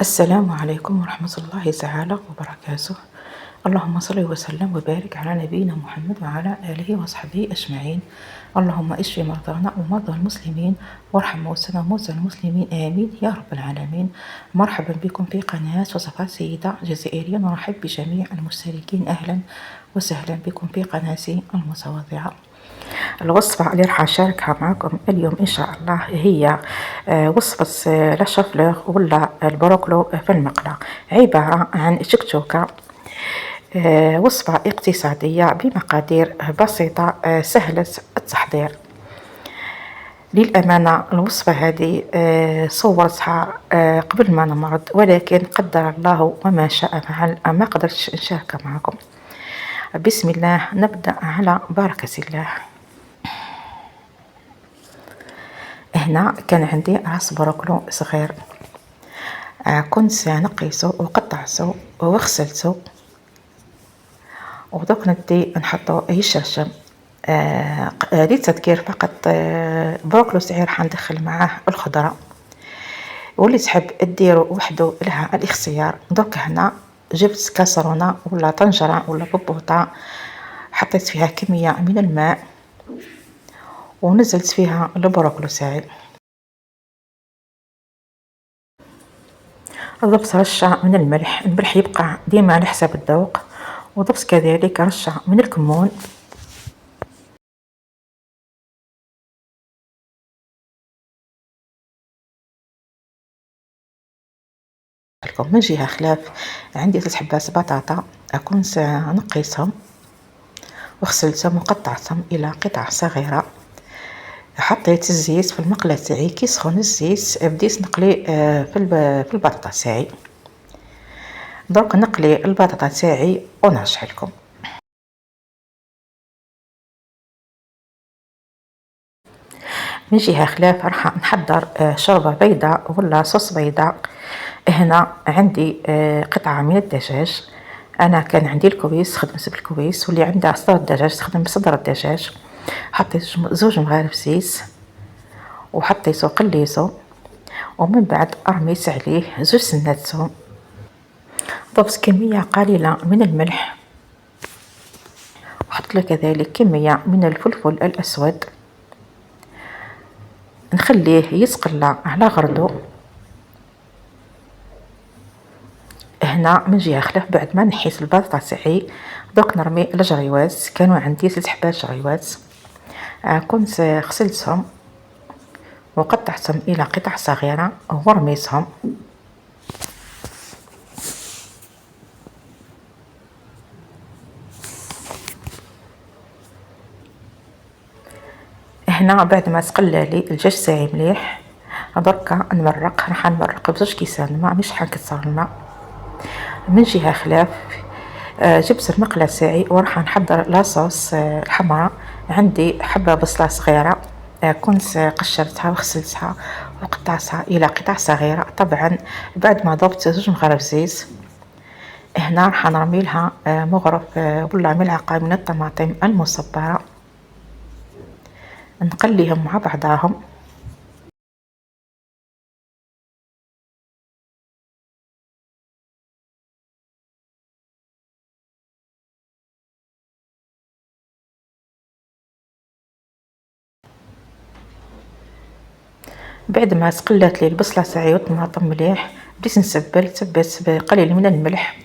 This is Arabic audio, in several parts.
السلام عليكم ورحمة الله تعالى وبركاته. اللهم صل وسلم وبارك على نبينا محمد وعلى آله وصحبه أجمعين. اللهم اشف مرضانا ومرضى المسلمين وارحم موتانا وموتى المسلمين آمين يا رب العالمين. مرحبا بكم في قناة وصفات سيدة جزائرية. نرحب بجميع المشتركين، أهلا وسهلا بكم في قناتي المتواضعة. الوصفة اللي راح نشاركها معكم اليوم إن شاء الله هي وصفة لا شافلور ولا البروكلو في المقلاة، عبارة عن شكشوكة. وصفة اقتصادية بمقادير بسيطة سهلة التحضير. للأمانة الوصفة هذه صورتها قبل ما نمرض، ولكن قدر الله وما شاء فعل ما قدرتش نشاركها معكم. بسم الله، نبدأ على بركة الله. هنا كان عندي راس بروكلو صغير، كنت نقيته وقطعته وغسلته، ودوك ندي نحطو يشرشم. للتذكير فقط، بروكلو صغير راح ندخل معاه الخضره، واللي تحب ديرو وحده لها الاختيار. دوك هنا جبت كاسرونه ولا طنجره ولا ببوطه، حطيت فيها كميه من الماء ونزلت فيها البروكلو تاعي. ضفت رشة من الملح يبقى ديما على حسب الذوق، وضفت كذلك رشة من الكمون، لكم من جهة خلاف عندي 3 حبات بطاطا، كنت نقيتهم وغسلتهم وقطعتهم إلى قطع صغيرة. حطيت الزيت في المقلاة تاعي، كي سخن الزيت بديت نقلي في البطاطا تاعي. درك نقلي البطاطا تاعي ونرجع لكم. من جهة خلاف راح نحضر شوربة بيضاء ولا صوص بيضاء. هنا عندي قطعة من الدجاج، انا كان عندي الكويس خدمت بالكويس، واللي عنده صدر الدجاج تخدم بصدر الدجاج. حطيت 2 مغارف زيت وحطيته قليته، ومن بعد رميت عليه 2 سنات ثوم. ضفت كمية قليلة من الملح، وحط له كذلك كمية من الفلفل الأسود. نخليه يتقلى على غردو. هنا من جهة خلاف بعد ما نحيت البطاطا تاعي، دوك نرمي الجريوات. كانوا عندي 3 حبات جريوات، كنت غسلتهم وقطعتهم إلى قطع صغيرة ورميتهم. هنا بعد ما تقلى لي الدجاج تاعي مليح، دركا نمرق. راح نمرق ب2 كيسان الماء، مش حنكثر الماء. من جهة خلاف جبت المقلاة تاعي وراح نحضر لاصوص الحمراء. عندي حبة بصلة صغيرة، كنت قشرتها وغسلتها وقطعتها إلى قطع صغيرة، طبعا بعد ما ضفت 2 مغارف زيت. هنا راح نرمي لها مغرف ولا ملعقة من الطماطم المصبرة، نقليهم مع بعضهم. بعد ما تقلات لي البصله تاعي والطماطم مليح، بديت نسبل، تبت بقليل من الملح.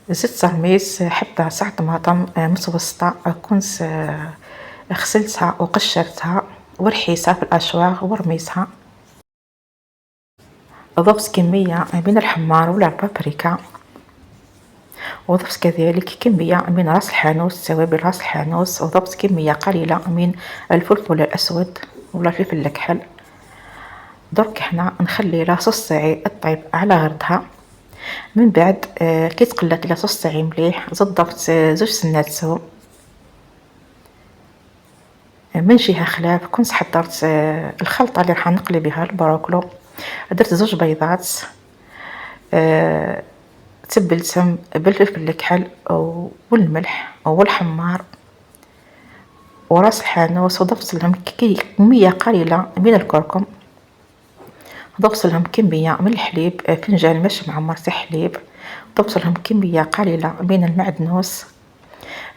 زدت رميت حبه تاع طماطم متوسطه، كنت غسلتها وقشرتها ورحيتها في الاشواغ ورميتها. ضفت كميه من الحمار ولا البابريكا، وضفت كذلك كميه من راس الحانوت، توابل راس الحانوت، وضفت كميه قليله من الفلفل الاسود ولا الفلفل الكحل. درك هنا نخلي لاصوص تاعي طيب على غردها. من بعد كي تقلات لاصوص تاعي مليح، ضفت 2 سنات ثوم. من جهه خلاف كنت حضرت الخلطه اللي راح نقلي بها البروكلو. درت 2 بيضات، تبلتهم بالفلفل الكحل والملح والحمار وراس الحانوت، وضفت لهم كميه قليله من الكركم. ضفت لهم كمية من الحليب، فنجان مش معمر تاع حليب. ضفت لهم كمية قليلة من المعدنوس.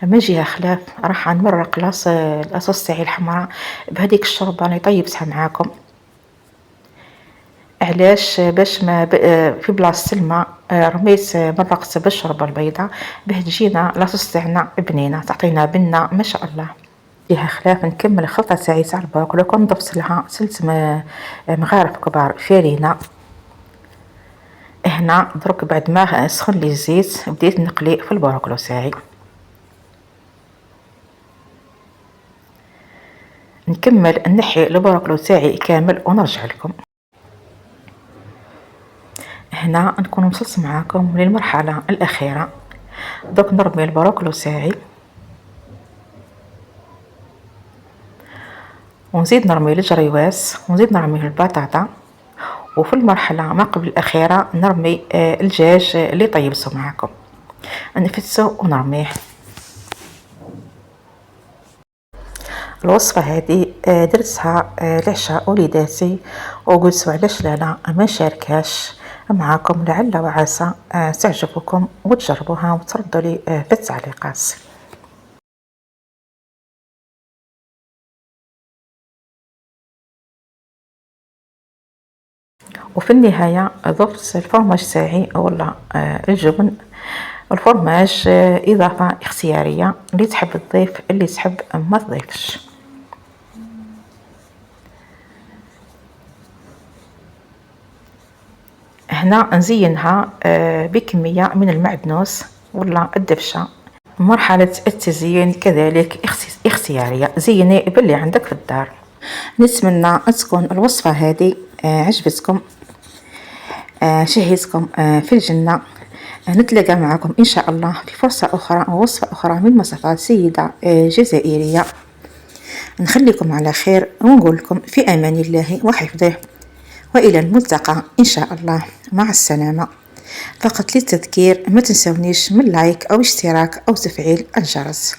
من جهة خلاف راح نمرق لاصوص تاعي الحمراء بهذيك الشوربة اللي طيبتها معاكم. علاش؟ باش ما في بلاصة الماء رميت مرقت بالشوربة البيضاء باه تجينا لاصوص تاعنا بنينة، تعطينا بنة ما شاء الله. فيها خلاف نكمل الخلطة تاعي تاع البروكلي. كون ضفت لها 3 مغارف كبار فارينة. هنا درك بعد ما سخن لي الزيت بديت نقلي في البروكلي تاعي. نكمل نحي البروكلي تاعي كامل ونرجع لكم. هنا نكون وصلت معاكم للمرحلة الأخيرة. دوك نرمي البروكلي تاعي ونزيد نرمي الجريواس ونزيد نرمي البطاطا، وفي المرحلة ما قبل الأخيرة نرمي الدجاج اللي طيبته معكم، نفتسه ونرميه. الوصفة هذه درتها لعشاء وليداتي وقلت علاش لا ما نشاركهاش معكم، لعل وعسى تعجبكم وتجربوها وتردوا لي في التعليقات. وفي النهاية ضفت الفرماج تاعي ولا الجبن. الفرماج إضافة اختيارية، اللي تحب تضيف اللي تحب ما تضيفش. هنا نزينها بكمية من المعدنوس ولا الدبشة. مرحلة التزيين كذلك اختيارية، زيني باللي عندك في الدار. نتمنى أن تكون الوصفة هذه عجبتكم، شهيتكم في الجنة. نتلاقى معكم إن شاء الله في فرصة أخرى ووصفة أخرى من وصفات سيدة جزائرية. نخليكم على خير ونقول لكم في أمان الله وحفظه، وإلى الملتقى إن شاء الله. مع السلامة. فقط للتذكير ما تنسونيش من لايك أو اشتراك أو تفعيل الجرس.